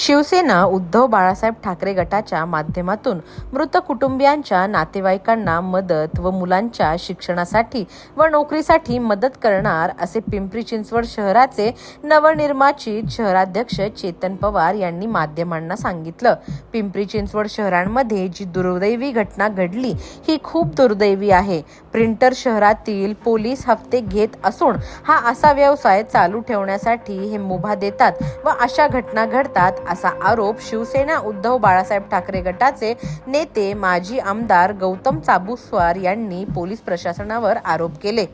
शिवसेना उद्धव बाळासाहेब ठाकरे गटाच्या माध्यमातून मृत कुटुंबियांच्या नातेवाईकांना मदत व मुलांच्या शिक्षणासाठी व नोकरीसाठी मदत करणार असे पिंपरी चिंचवड शहराचे नवनिर्वाचित शहराध्यक्ष चेतन पवार यांनी माध्यमांना सांगितलं। पिंपरी चिंचवड शहरांमध्ये जी दुर्दैवी घटना घडली ही खूप दुर्दैवी आहे। प्रिंटर शहरातील पोलीस हप्ते घेत असून हा असा व्यवसाय चालू ठेवण्यासाठी हे मुभा देतात व अशा घटना घडतात असा आरोप शिवसेना उद्धव बाळासाहेब ठाकरे गटाचे नेते माजी आमदार गौतम चाबुस्वार यांनी पोलीस प्रशासनावर आरोप केले।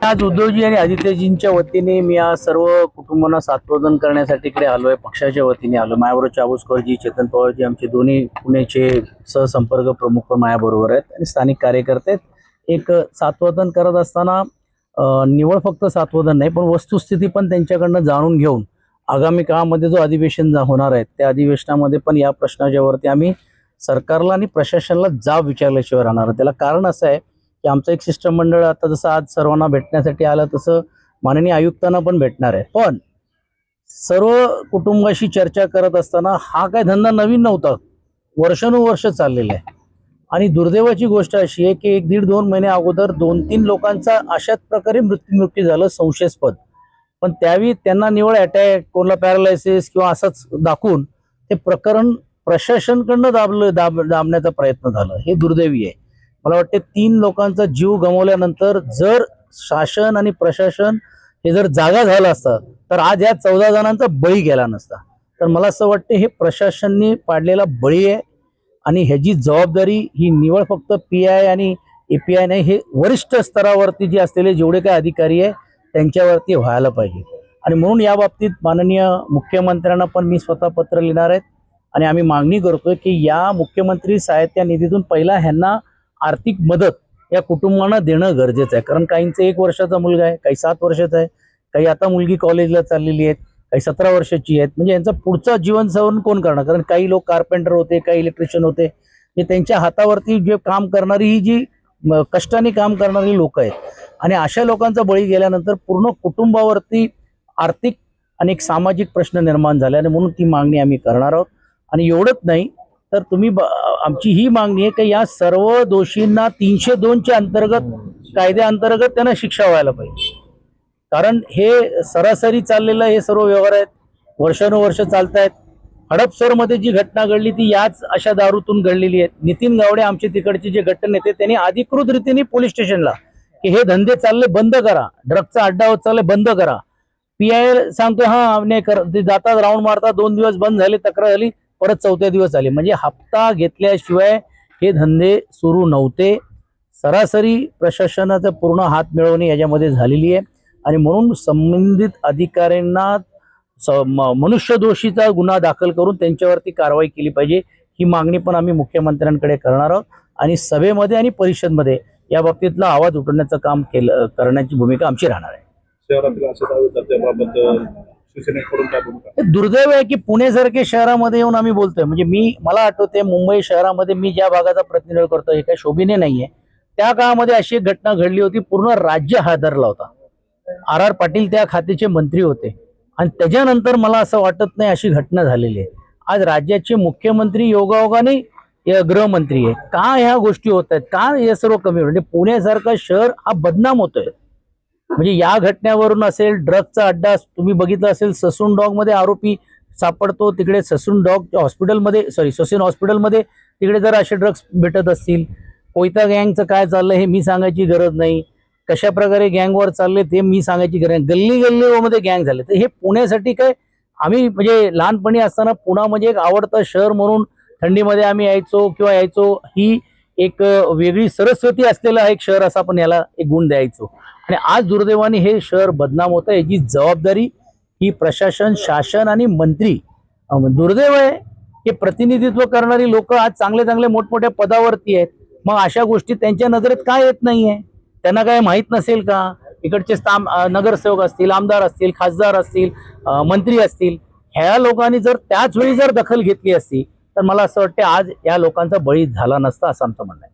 आज उद्धवजी आणि आदित्यजींच्या वतीने मी आज सर्व कुटुंबांना सांत्वन करण्यासाठी इकडे आलोय। पक्षाच्या वतीने आलो। माझ्याबरोबर चाबुस्करजी, चेतन पवारजी आमचे दोन्ही पुण्याचे सहसंपर्क प्रमुख पण माझ्याबरोबर आहेत आणि स्थानिक कार्यकर्ते आहेत। एक सांत्वन करत असताना निवळ फक्त सांत्वन नाही पण वस्तुस्थिती पण त्यांच्याकडनं जाणून घेऊन आगामी काळामध्ये जो अधिवेशन होणार आहे त्या अधिवेशनामध्ये पण या प्रश्नाच्या वरती आम्ही सरकारला आणि प्रशासनाला जाब विचारल्याशिवाय राहणार। त्याला कारण असं आहे की आमचं एक शिष्टमंडळ आता जसं आज सर्वांना भेटण्यासाठी आलं तसं माननीय आयुक्तांना पण भेटणार आहे। पण सर्व कुटुंबाशी चर्चा करत असताना हा काय धंदा नवीन नव्हता, वर्षानुवर्ष चाललेला आहे। आणि दुर्दैवाची गोष्ट अशी आहे की 1-1.5-2 महिने अगोदर 2-3 लोकांचा अशाच प्रकारे मृत्यू झालं संशयास्पद। पण त्यावेळी त्यांना निवळ अटॅक, कोणाला पॅरालायसिस किंवा असंच दाखवून ते प्रकरण प्रशासनकडनं दाबण्याचा प्रयत्न झाला। हे दुर्दैवी आहे। मला वाटते 3 लोकांचा जीव गमावल्यानंतर जर शासन आणि प्रशासन हे जर जागा झालं असतं तर आज या 14 जणांचा बळी गेला नसता। तर मला असं वाटते हे प्रशासनाने पाडलेला बळी आहे आणि ह्याची जबाबदारी ही निवळ फक्त PI आणि API नाही, हे वरिष्ठ स्तरावरती जे असलेले जेवढे काही अधिकारी आहे त्यांच्यावरती व्हायला पाहिजे। आणि म्हणून या बाबतीत माननीय मुख्यमंत्र्यांना पण मी स्वतः पत्र लिहिणार आहे आणि आम्ही मागणी करतोय की या मुख्यमंत्री सहाय्यता निधीतून पहिला ह्यांना आर्थिक मदत या कुटुंबांना देणं गरजेचं आहे। कारण काहींचा 1 वर्षाचा मुलगा आहे, काही 7 वर्षाचा आहे, काही आता मुलगी कॉलेजला चाललेली आहेत, काही 17 वर्षाची आहेत। म्हणजे यांचा पुढचा जीवन सवरून कोण करणार? कारण काही लोक कार्पेंटर होते, काही इलेक्ट्रिशियन होते, जे त्यांच्या हातावरती जे काम करणारी ही जी कष्टाने काम करणारी लोक आहेत आणि अशा लोकांचा बळी गेल्यानंतर पूर्ण कुटुंबावरती आर्थिक आणि एक सामाजिक प्रश्न निर्माण झाले आणि म्हणून ती मागणी आम्ही करणार आहोत। आणि एवढंच नाही तर तुम्ही आमची ही मागणी आहे की या सर्व दोषींना 302च्या अंतर्गत कायद्याअंतर्गत त्यांना शिक्षा व्हायला पाहिजे। कारण हे सरासरी चाललेलं हे सर्व व्यवहार आहेत, वर्षानुवर्ष चालत आहेत। हडपसरमध्ये जी घटना घडली ती याच अशा दारूतून घडलेली आहे। नितीन गावडे आमचे तिकडचे जे गटनेते त्यांनी अधिकृत रीतीने पोलीस स्टेशनला की हे धंदे चालले बंद करा, ड्रगचा अड्डा होत चालले बंद करा। PI सांगतो हा नाही कर, ते जातात राऊंड मारतात, 2 दिवस बंद झाले, तक्रार झाली, परत 4थ्या दिवस आली। म्हणजे हप्ता घेतल्याशिवाय हे धंदे सुरू नव्हते। सरासरी प्रशासनाचा पूर्ण हात मिळवणे याच्यामध्ये झालेली आहे आणि म्हणून संबंधित अधिकाऱ्यांना मनुष्य दोषीचा गुन्हा दाखल करून त्यांच्यावरती कारवाई केली पाहिजे। ही मागणी पण आम्ही मुख्यमंत्र्यांकडे करणार आहोत आणि सभेमध्ये आणि परिषदमध्ये या बाबतीतला आवाज उठवण्याचं काम करण्याची भूमिका आमची राहणार आहे। दुर्दैव आहे की पुणेसारख्या शहरामध्ये येऊन आम्ही बोलतोय। म्हणजे मला आठवते मुंबई शहरामध्ये मी ज्या भागाचा प्रतिनिधित्व करतो हे काही शोभनीय नाहीये, त्या काळामध्ये अशी एक घटना घडली होती, पूर्ण राज्य हादरला होता। RR पाटील त्या खात्याचे मंत्री होते आणि त्याच्यानंतर मला असं वाटत नाही अशी घटना झालेली आहे। आज राज्याचे मुख्यमंत्री योगायोगाने गृहमंत्री आहे। का ह्या गोष्टी होत आहेत? का हे सर्व कमी? म्हणजे पुण्यासारखं शहर हा बदनाम होतोय। म्हणजे या घटनेवरून असेल, ड्रगचा अड्डा तुम्ही बघितलं असेल, ससून डॉग मध्ये आरोपी सापडतो, तिकडे ससून डॉग हॉस्पिटलमध्ये ससून हॉस्पिटलमध्ये तिकडे जर असे ड्रग्स भेटत असतील। कोयता गँगचं काय चाललंय हे मी सांगायची गरज नाही, कशा प्रकारे गँगवर चालले ते मी सांगायची गरज नाही। गल्ली गल्लीमध्ये गँग झाले। तर हे पुण्यासाठी काय, आम्ही म्हणजे लहानपणी असताना पुणे म्हणजे एक आवडतं शहर म्हणून थंडीमध्ये आम्ही यायचो। ही एक वेगळी सरस्वती असलेला एक शहर असं आपण याला एक गुण द्यायचो आणि आज दुर्दैवाने हे शहर बदनाम होतं। याची जबाबदारी ही प्रशासन, शासन आणि मंत्री। दुर्दैव आहे की प्रतिनिधित्व करणारी लोक आज चांगले चांगले मोठमोठ्या पदावरती आहेत, मग अशा गोष्टी त्यांच्या नजरेत काय येत नाहीये? त्यांना काय माहित नसेल का? इकडचे नगरसेवक असतील, आमदार असतील, खासदार असतील, मंत्री असतील, ह्या लोकांनी जर त्याच वेळी जर दखल घेतली असती तर मला असं वाटतं आज या लोकांचा बळी झाला नसता असं आमचं म्हणणं आहे।